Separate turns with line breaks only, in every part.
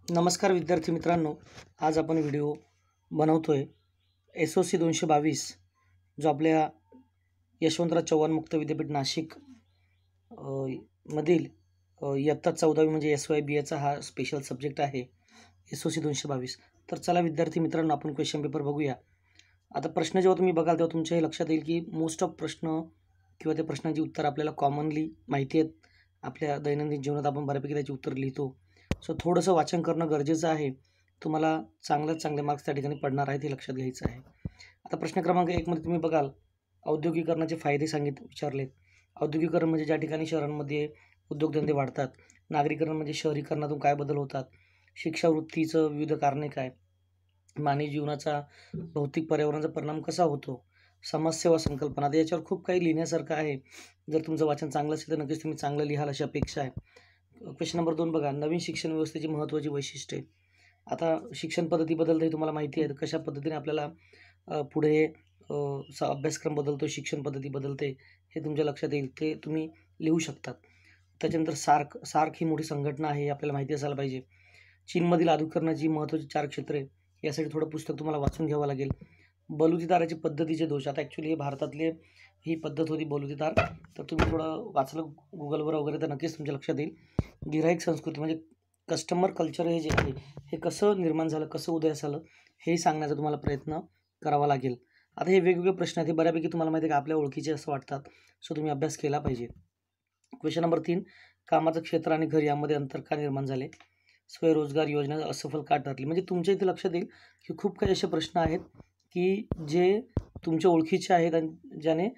नमस्कार विद्यार्थी मित्रांनो, आज आपण व्हिडिओ बनवतोय SOC 222 जो आपल्या यशवंतराव चव्हाण मुक्त विद्यापीठ नाशिक मधील इयत्ता 14वी म्हणजे SYBAचा हा स्पेशल सब्जेक्ट आहे SOC 222। तर चला विद्यार्थी मित्रांनो, आपण क्वेश्चन पेपर बघूया। आता प्रश्न जेव्हा तुम्ही बघाल तेव्हा तुमच्या हे लक्षात येईल की मोस्ट ऑफ प्रश्न किंवा त्या प्रश्नांची उत्तर आपल्याला कॉमनली माहिती आहेत। आपल्या दैनंदिन जीवनात आपण बऱ्यापैकी त्याची उत्तर लिहितो। सो थोडंसं वाचन करणं गरजेचं आहे। तुम्हाला चांगले मार्क्स त्या ठिकाणी पडणार आहेत हे लक्षात घ्यायचं आहे। आता प्रश्न क्रमांक 1 मध्ये तुम्ही बघाल, औद्योगिकरणाचे फायदे विचारलेत। औद्योगिकरण म्हणजे ज्या ठिकाणी शहरांमध्ये उद्योगधंदे वाढतात। नागरीकरण म्हणजे शहरीकरणातून काय बदल होतात। शिक्षावृत्तीचं विविध कारणे काय, मानवी जीवनाचा भौतिक पर्यावरणाचा परिणाम कसा होतो, समाजसेवा संकल्पना। आता याच्यावर खूप काही लिहिण्यासारखं आहे। जर तुमचं वाचन चांगलं असेल तर नक्कीच तुम्ही चांगलं लिहाल अशी अपेक्षा आहे। क्वेश्चन नंबर 2 बघा, नवीन शिक्षण व्यवस्थेची महत्त्वाची वैशिष्ट्ये। आता शिक्षण पद्धती बदलते तुम्हाला माहिती आहे, कशा पद्धतीने आपल्याला पुढे अभ्यासक्रम बदलतो, शिक्षण पद्धती बदलते हे तुमच्या लक्षात येईल, ते तुम्ही लिहू शकतात। त्याच्यानंतर सार्क ही मोठी संघटना आहे, आपल्याला माहिती असायला पाहिजे। चीनमधील औद्योगिकरणाची महत्त्वाची 4 क्षेत्रे, यासाठी थोडं पुस्तक तुम्हाला वाचून घ्यावं लागेल। बलुतेदाराची पद्धतीचे दोष, आता ॲक्च्युली हे भारतातले ही पद्धत होती बलुतेदार, तर तुम्ही थोडं वाचलं गुगलवर वगैरे तर नक्कीच तुमच्या लक्षात येईल। गिराईक संस्कृती म्हणजे कस्टमर कल्चर हे जे आहे हे कसं निर्माण झालं, कसं उदयास आलं हे सांगण्याचा तुम्हाला प्रयत्न करावा लागेल। आता हे वेगवेगळे प्रश्न आहेत, हे बऱ्यापैकी तुम्हाला माहिती आहे का आपल्या ओळखीचे असं वाटतात, सो तुम्ही अभ्यास केला पाहिजे। क्वेश्चन नंबर 3, कामाचं क्षेत्र आणि घर यामध्ये अंतर का निर्माण झाले, स्वयंरोजगार योजना असफल का ठरली। म्हणजे तुमच्या इथे लक्षात येईल की खूप काही असे प्रश्न आहेत की जे तुमच्या ओळखीचे आहेत आणि ज्याने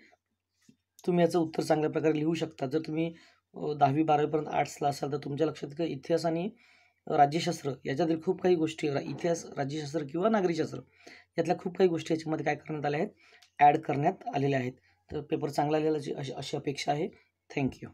तुम्ही याचं उत्तर चांगल्या प्रकारे लिहू शकता। जर तुम्ही 10वी 12वीपर्यंत आर्ट्सला असाल तर तुमच्या लक्षात येईल इतिहास आणि राज्यशास्त्र याच्यातील खूप काही गोष्टी, इतिहास, राज्यशास्त्र किंवा नागरिकशास्त्र यातल्या खूप काही गोष्टी याच्यामध्ये काय करण्यात आल्या आहेत, ॲड करण्यात आलेल्या आहेत। तर पेपर चांगला लिहिला अशी अपेक्षा आहे। थँक्यू।